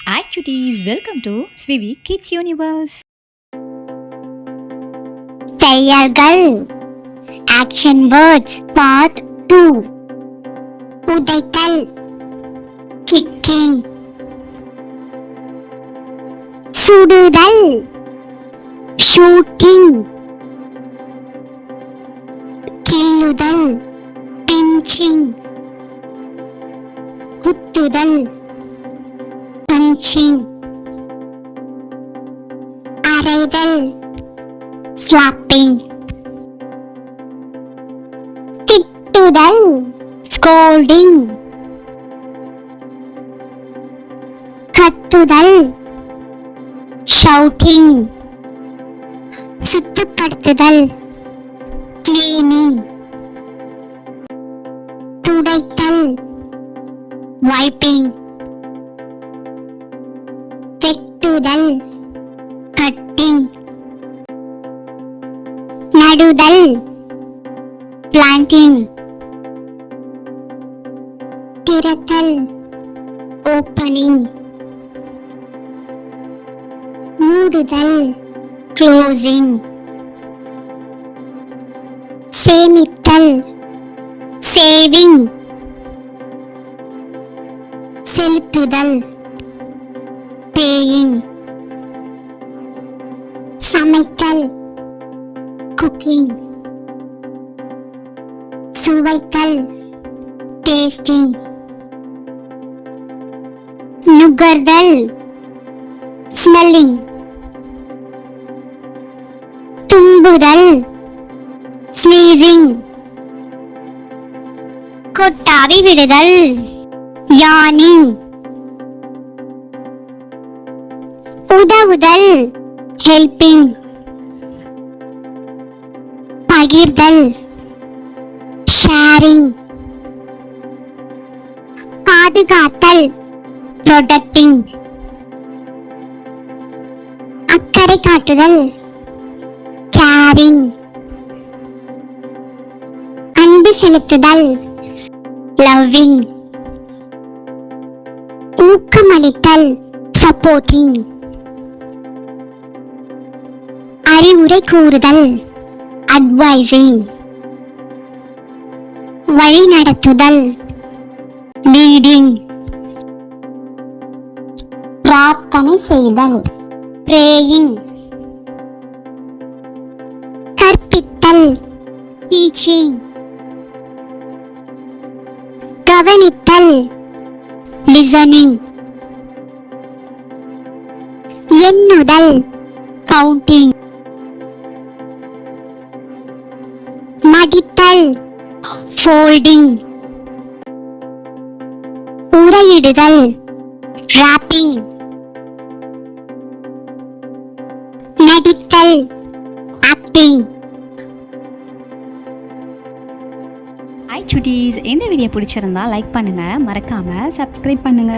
Hi cuties, welcome to Swivi Kids Universe. செயல்கள் action words part 2. உதைத்தல் kicking, சுடுதல் shooting, கிள்ளுதல் பிஞ்சிங், குத்துதல் பஞ்சிங், அறைதல் ஸ்லாப்பிங், திட்டுதல் ஸ்கோல்டிங், கத்துதல் ஷவுட்டிங், சுத்தப்படுத்துதல் கிளீனிங், துடைத்தல் வைப்பிங், வெட்டுதல் கட்டிங், நடுதல் பிளான்டிங், திறத்தல் ஓப்பனிங், மூடுதல் க்ளோசிங், சேமித்தல் சேவிங், செலுத்துதல் பேயிங், சமைத்தல் குக்கிங், சுவைத்தல் டேஸ்டிங், நுகர்தல் ஸ்மெல்லிங், தும்புதல் ஸ்னீசிங், கொட்டாவி விடுதல் யானிங், உதவுதல் ஹெல்பிங், பகிர்தல் ஷேரிங், பாதுகாத்தல் ப்ரொடெக்டிங், அக்கறை காட்டுதல் கேரிங், அன்பு செலுத்துதல் லவ்விங், ஊக்கமளித்தல் சப்போர்ட்டிங், அறிவுரை கூறுதல் அட்வைசிங், வழி நடத்துதல் லீடிங், பிரார்த்தனை செய்தல் பிரேயிங், கற்பித்தல் டீச்சிங், கவனித்தல் லிசனிங், எண்ணுதல் கவுண்டிங், மடித்தல் ஃபோல்டிங், உரையிடுதல் ராப்பிங், நடித்தல் ஆக்டிங். Hi cuties, இந்த வீடியோ பிடிச்சிருந்தா லைக் பண்ணுங்க, மறக்காம சப்ஸ்கிரைப் பண்ணுங்க.